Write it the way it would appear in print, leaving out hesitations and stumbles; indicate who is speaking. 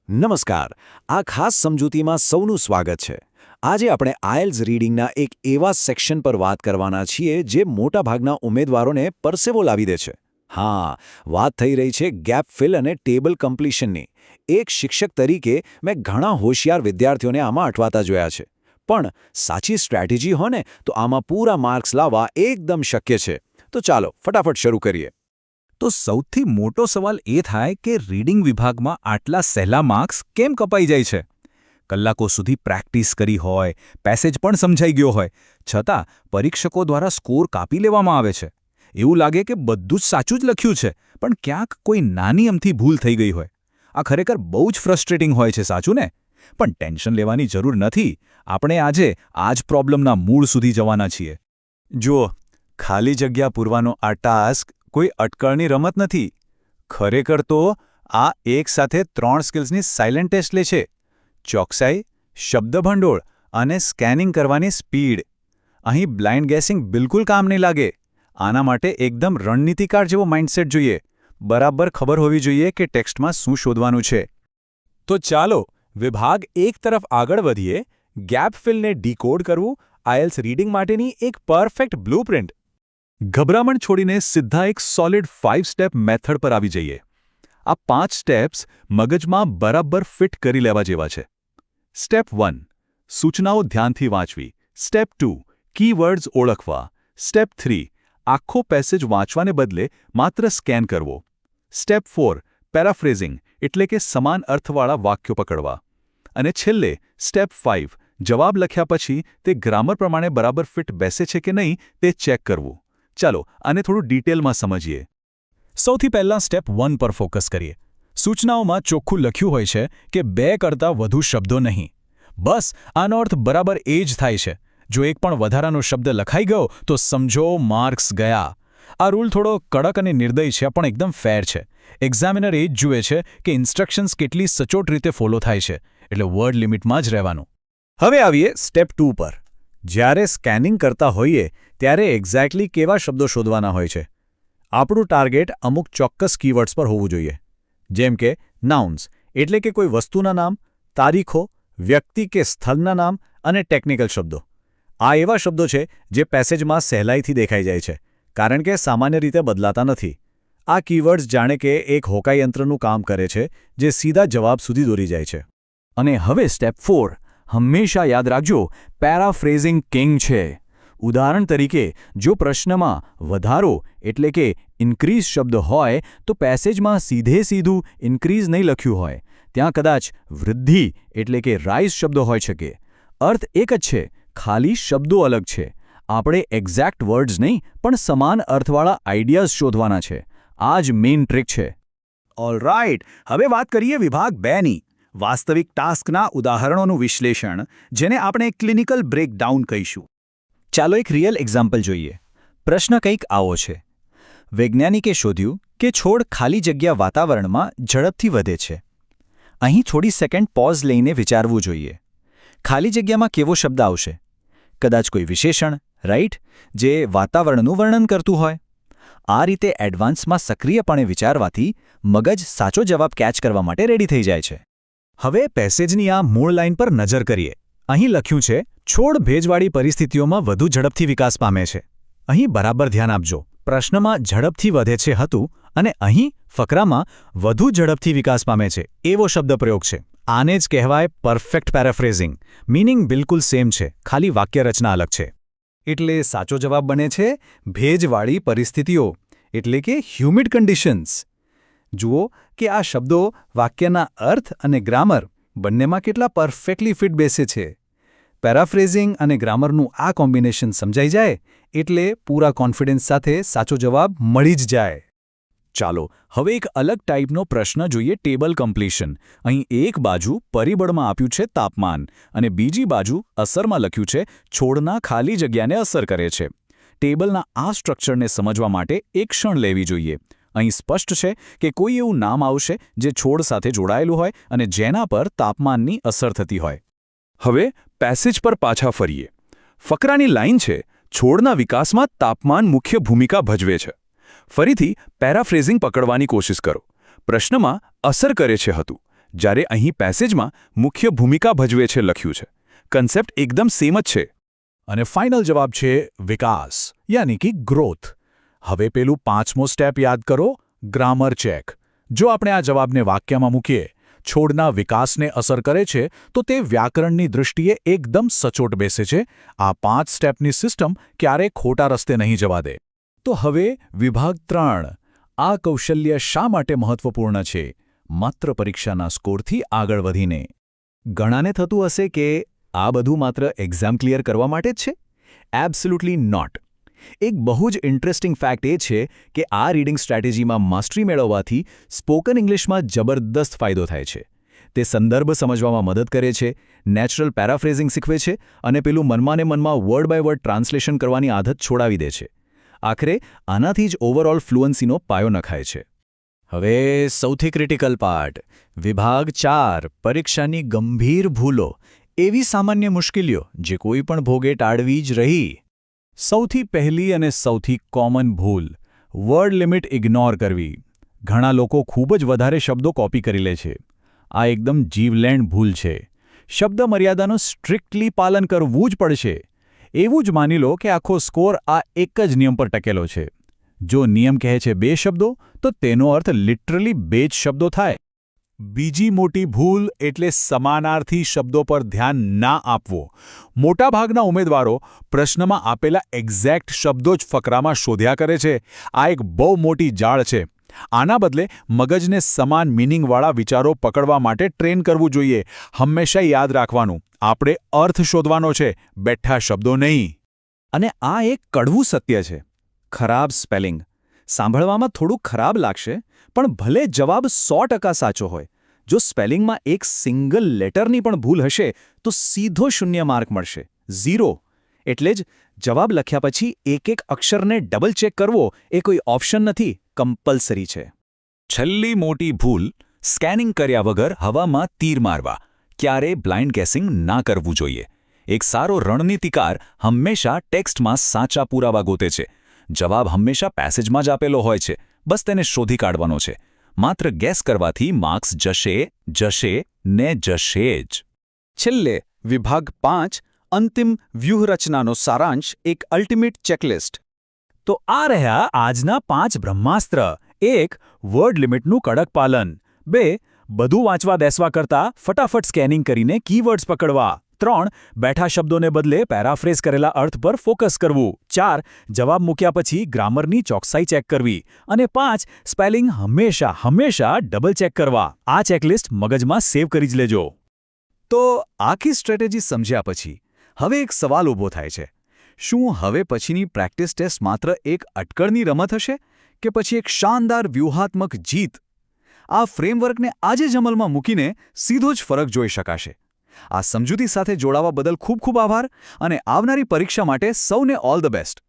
Speaker 1: નમસ્કાર. આ ખાસ સમજૂતીમાં સૌનું સ્વાગત છે. આજે આપણે આઇએલ્સ રીડિંગના એક એવા સેક્શન પર વાત કરવાના છીએ જે મોટાભાગના ઉમેદવારોને પરસેવો લાવી દે છે. હા, વાત થઈ રહી છે ગેપ ફિલ અને ટેબલ કમ્પ્લીશનની. એક શિક્ષક તરીકે મેં ઘણા હોશિયાર વિદ્યાર્થીઓને આમાં અટવાતા જોયા છે. પણ સાચી સ્ટ્રેટેજી હોય ને તો આમાં પૂરા માર્ક્સ લાવવા એકદમ શક્ય છે. તો ચાલો ફટાફટ શરૂ કરીએ.
Speaker 2: તો સૌથી મોટો સવાલ એ થાય કે રીડિંગ વિભાગમાં આટલા સહેલા માર્ક્સ કેમ કપાઈ જાય છે? કલાકો સુધી પ્રેક્ટિસ કરી હોય, પેસેજ પણ સમજાઈ ગયો હોય, છતાં પરીક્ષકો દ્વારા સ્કોર કાપી લેવામાં આવે છે. એવું લાગે કે બધું જ સાચું જ લખ્યું છે, પણ ક્યાંક કોઈ નાની અમથી ભૂલ થઈ ગઈ હોય. આ ખરેખર બહુ જ ફ્રસ્ટ્રેટિંગ હોય છે, સાચું ને? પણ ટેન્શન લેવાની જરૂર નથી. આપણે આજે આ જ પ્રોબ્લેમના મૂળ સુધી જવાના છીએ.
Speaker 3: જુઓ, ખાલી જગ્યા પૂરવાનો આ ટાસ્ક કોઈ અટકળની રમત નથી. ખરેખર તો આ એકસાથે 3 સ્કિલ્સની સાયલેન્ટ ટેસ્ટ લે છે: ચોકસાઈ, શબ્દભંડોળ અને સ્કેનિંગ કરવાની સ્પીડ. અહીં બ્લાઇન્ડ ગેસિંગ બિલકુલ કામ નહીં લાગે. આના માટે એકદમ રણનીતિકાર જેવો માઇન્ડસેટ જોઈએ. બરાબર ખબર હોવી જોઈએ કે ટેક્સ્ટમાં શું શોધવાનું છે.
Speaker 4: તો ચાલો વિભાગ 1 તરફ આગળ વધીએ. ગેપ ફિલને ડીકોડ કરવું, આઇએલ્સ રીડિંગ માટેની એક પરફેક્ટ બ્લુપ્રિન્ટ.
Speaker 3: ગભરામણ છોડીને સીધા એક સોલિડ 5 સ્ટેપ મેથડ પર આવી જઈએ. આ 5 સ્ટેપ્સ મગજમાં બરાબર ફિટ કરી લેવા જેવા છે. સ્ટેપ 1, સૂચનાઓ ધ્યાનથી વાંચવી. સ્ટેપ 2, કીવર્ડ્સ ઓળખવા. સ્ટેપ 3, આખો પેસેજ વાંચવાને બદલે માત્ર સ્કેન કરવો. સ્ટેપ 4, પેરાફ્રેઝિંગ એટલે કે સમાન અર્થવાળા વાક્યો પકડવા. અને છેલ્લે સ્ટેપ 5, જવાબ લખ્યા પછી તે ગ્રામર પ્રમાણે બરાબર ફિટ બેસે છે કે નહીં તે ચેક કરવું. ચાલો આને થોડું ડિટેલમાં સમજીએ.
Speaker 2: સૌથી પહેલાં સ્ટેપ 1 પર ફોકસ કરીએ. સૂચનાઓમાં ચોખ્ખું લખ્યું હોય છે કે 2 કરતાં વધુ શબ્દો નહીં. બસ આનો અર્થ બરાબર એ જ થાય છે. જો એક પણ વધારાનો શબ્દ લખાઈ ગયો તો સમજો માર્ક્સ ગયા. આ રૂલ થોડો કડક અને નિર્દય છે, પણ એકદમ ફેર છે. એક્ઝામિનર એ જ જુએ છે કે ઇન્સ્ટ્રક્શન્સ કેટલી સચોટ રીતે ફોલો થાય છે, એટલે વર્ડ લિમિટમાં જ રહેવાનું.
Speaker 1: હવે આવીએ સ્ટેપ 2 પર. જ્યારે સ્કેનિંગ કરતા હોઈએ ત્યારે એક્ઝેક્ટલી કેવા શબ્દો શોધવાના હોય છે? આપણું ટાર્ગેટ અમુક ચોક્કસ કીવર્ડ્સ પર હોવું જોઈએ. જેમ કે નાઉન્સ એટલે કે કોઈ વસ્તુના નામ, તારીખો, વ્યક્તિ કે સ્થળના નામ અને ટેકનિકલ શબ્દો. આ એવા શબ્દો છે જે પેસેજમાં સહેલાઈથી દેખાઈ જાય છે, કારણ કે સામાન્ય રીતે બદલાતા નથી. આ કીવર્ડ્સ જાણે કે એક હોકાયંત્રનું કામ કરે છે જે સીધા જવાબ સુધી દોરી જાય છે.
Speaker 2: અને હવે સ્ટેપ 4, હંમેશા યાદ રાખજો, પેરાફ્રેઝિંગ કિંગ છે. ઉદાહરણ તરીકે, જો પ્રશ્નમાં વધારો એટલે કે ઇન્ક્રીઝ શબ્દ હોય તો પેસેજમાં સીધું ઇન્ક્રીઝ નહીં લખ્યું હોય. ત્યાં કદાચ વૃદ્ધિ એટલે કે રાઇઝ શબ્દ હોઈ શકે. અર્થ એક જ છે, ખાલી શબ્દો અલગ છે. આપણે એક્ઝેક્ટ વર્ડ્સ નહીં પણ સમાન અર્થવાળા આઈડિયાઝ શોધવાના છે. આ જ મેઇન ટ્રિક છે.
Speaker 1: ઓલરાઇટ, હવે વાત કરીએ વિભાગ 2ની. વાસ્તવિક ટાસ્કના ઉદાહરણોનું વિશ્લેષણ, જેને આપણે ક્લિનિકલ બ્રેકડાઉન કહીશું. ચાલો એક રિયલ એક્ઝામ્પલ જોઈએ. પ્રશ્ન કંઈક આવો છે: વૈજ્ઞાનિકે શોધ્યું કે છોડ ખાલી જગ્યા વાતાવરણમાં ઝડપથી વધે છે. અહીં થોડી સેકન્ડ પોઝ લઈને વિચારવું જોઈએ. ખાલી જગ્યામાં કેવો શબ્દ આવશે? કદાચ કોઈ વિશેષણ, રાઈટ, જે વાતાવરણનું વર્ણન કરતું હોય. આ રીતે એડવાન્સમાં સક્રિયપણે વિચારવાથી મગજ સાચો જવાબ કેચ કરવા માટે રેડી થઈ જાય છે. હવે પેસેજની આ મૂળ લાઇન પર નજર કરીએ. અહીં લખ્યું છે, છોડ ભેજવાળી પરિસ્થિતિઓમાં વધુ ઝડપથી વિકાસ પામે છે. અહીં બરાબર ધ્યાન આપજો. પ્રશ્નમાં ઝડપથી વધે છે હતું અને અહીં ફકરામાં વધુ ઝડપથી વિકાસ પામે છે એવો શબ્દ પ્રયોગ છે. આને જ કહેવાય પરફેક્ટ પેરાફ્રેઝિંગ. મીનિંગ બિલકુલ સેમ છે, ખાલી વાક્ય રચના અલગ છે. એટલે સાચો જવાબ બને છે ભેજવાળી પરિસ્થિતિઓ, એટલે કે હ્યુમિડ કન્ડિશન્સ. જુઓ કે આ શબ્દો વાક્યના અર્થ અને ગ્રામર બંનેમાં કેટલા પરફેક્ટલી ફિટ બેસે છે. પેરાફ્રેઝિંગ અને ગ્રામરનું આ કોમ્બિનેશન સમજાઈ જાય એટલે પૂરા કોન્ફિડન્સ સાથે સાચો જવાબ મળી જ જાય. ચાલો હવે એક અલગ ટાઈપનો પ્રશ્ન જોઈએ, ટેબલ કમ્પ્લીશન. અહીં એક બાજુ પરિબળમાં આપ્યું છે તાપમાન અને બીજી બાજુ અસરમાં લખ્યું છે છોડના ખાલી જગ્યાને અસર કરે છે. ટેબલના આ સ્ટ્રક્ચરને સમજવા માટે એક ક્ષણ લેવી જોઈએ. અહીં સ્પષ્ટ છે કે કોઈ એવું નામ આવશે જે છોડ સાથે જોડાયેલું હોય અને જેના પર તાપમાનની અસર થતી હોય.
Speaker 3: હવે પેસેજ પર પાછા ફરીએ. ફકરાની લાઇન છે, છોડના વિકાસમાં તાપમાન મુખ્ય ભૂમિકા ભજવે છે. ફરીથી પેરાફ્રેઝિંગ પકડવાની કોશિશ કરો. પ્રશ્નમાં અસર કરે છે હતું, જ્યારે અહીં પેસેજમાં મુખ્ય ભૂમિકા ભજવે છે લખ્યું છે. કન્સેપ્ટ એકદમ સેમ જ છે.
Speaker 4: અને ફાઇનલ જવાબ છે વિકાસ યાની કે ગ્રોથ. હવે પેલું 5મો સ્ટેપ યાદ કરો, ગ્રામર ચેક. જો આપણે આ જવાબને વાક્યમાં મૂકીએ, છોડના વિકાસને અસર કરે છે, તો તે વ્યાકરણની દૃષ્ટિએ એકદમ સચોટ બેસે છે. આ 5 સ્ટેપની સિસ્ટમ ક્યારેય ખોટા રસ્તે નહીં જવા દે. તો હવે વિભાગ 3. આ કૌશલ્ય શા માટે મહત્વપૂર્ણ છે? માત્ર પરીક્ષાના સ્કોરથી આગળ વધીને.
Speaker 2: ઘણાને થતું હશે કે આ બધું માત્ર એક્ઝામ ક્લિયર કરવા માટે જ છે? Absolutely not. એક બહુ જ ઇન્ટરેસ્ટિંગ ફેક્ટ એ છે કે આ રીડિંગ સ્ટ્રેટેજીમાં માસ્ટરી મેળવવાથી સ્પોકન ઇંગ્લિશમાં જબરદસ્ત ફાયદો થાય છે. તે સંદર્ભ સમજવામાં મદદ કરે છે, નેચરલ પેરાફ્રેઝિંગ શીખવે છે અને પેલું મનમાં વર્ડ બાય વર્ડ ટ્રાન્સલેશન કરવાની આદત છોડાવી દે છે. આખરે આનાથી જ ઓવરઓલ ફ્લુઅન્સીનો પાયો નખાય છે. હવે સૌથી ક્રિટિકલ પાર્ટ, વિભાગ 4. પરીક્ષાની ગંભીર ભૂલો, એવી સામાન્ય મુશ્કેલીઓ જે કોઈ પણ ભોગે ટાળવી જ રહી.
Speaker 4: સૌથી પહેલી અને સૌથી કોમન ભૂલ, વર્ડ લિમિટ ઇગ્નોર કરવી. ઘણા લોકો ખૂબ જ વધારે શબ્દો કોપી કરી લે છે. આ એકદમ જીવલેણ ભૂલ છે. શબ્દ મર્યાદાનું સ્ટ્રિક્ટલી પાલન કરવું જ પડશે. એવું જ માની લો કે આખો સ્કોર આ એક જ નિયમ પર ટકેલો છે. જો નિયમ કહે છે 2 શબ્દો, તો તેનો અર્થ લિટરલી 2 જ શબ્દો થાય. બીજી મોટી ભૂલ એટલે સમાનાર્થી શબ્દો પર ધ્યાન ના આપવું. મોટાભાગના ઉમેદવારો પ્રશ્નમાં આપેલા એક્ઝેક્ટ શબ્દો જ ફકરામાં શોધ્યા કરે છે. આ એક બહુ મોટી જાળ છે. આના બદલે મગજને સમાન મિનિંગવાળા વિચારો પકડવા માટે ટ્રેન કરવું જોઈએ. હંમેશા યાદ રાખવાનું, આપણે અર્થ શોધવાનો છે, બેઠા શબ્દો નહીં.
Speaker 2: અને આ એક કડવું સત્ય છે. ખરાબ સ્પેલિંગ સાંભળવામાં થોડું ખરાબ લાગશે, પણ ભલે જવાબ 100% સાચો હોય, જો સ્પેલિંગમાં એક સિંગલ લેટરની પણ ભૂલ હશે તો સીધો 0 માર્ક મળશે, 0. એટલે જ જવાબ લખ્યા પછી એક અક્ષરને ડબલ ચેક કરવો એ કોઈ ઓપ્શન નથી, કમ્પલ્સરી છે. છેલ્લી મોટી ભૂલ, સ્કેનિંગ કર્યા વગર હવામાં તીર મારવા. ક્યારેય બ્લાઇન્ડ ગેસિંગ ના કરવું જોઈએ. એક સારો રણનીતિકાર હંમેશા ટેક્સ્ટમાં સાચા પુરાવા ગોતે છે. જવાબ હંમેશા પેસેજમાં જ આપેલો હોય છે, બસ તેને શોધી કાઢવાનો છે. માત્ર ગેસ કરવાથી માર્ક્સ જશે ને જશે જ.
Speaker 1: છેલ્લે વિભાગ 5. અંતિમ વ્યૂહરચનાનો સારાંશ, એક અલ્ટિમેટ ચેકલિસ્ટ.
Speaker 4: તો આ રહ્યા આજના 5 બ્રહ્માસ્ત્ર. 1. વર્ડ લિમિટનું કડક પાલન. 2. બધું વાંચવા બેસવા કરતાં ફટાફટ સ્કેનિંગ કરીને કીવર્ડ્સ પકડવા. 3. બેઠા શબ્દોને બદલે પેરાફ્રેઝ કરેલા અર્થ પર ફોકસ કરવું. 4. જવાબ મૂક્યા પછી ગ્રામરની ચોકસાઈ ચેક કરવી. અને 5. સ્પેલિંગ હંમેશા ડબલ ચેક કરવા. આ ચેકલિસ્ટ મગજમાં સેવ કરી જ લેજો.
Speaker 1: તો આખી સ્ટ્રેટેજી સમજ્યા પછી હવે એક સવાલ ઊભો થાય છે. શું હવે પછીની પ્રેક્ટિસ ટેસ્ટ માત્ર એક અટકળની રમત હશે કે પછી એક શાનદાર વ્યૂહાત્મક જીત? આ ફ્રેમવર્કને આજે જ અમલમાં મૂકીને સીધો જ ફરક જોઈ શકાશે. આ સમજૂતી સાથે જોડાવા બદલ ખૂબ ખૂબ આભાર અને આવનારી પરીક્ષા માટે સૌને ઓલ ધ બેસ્ટ.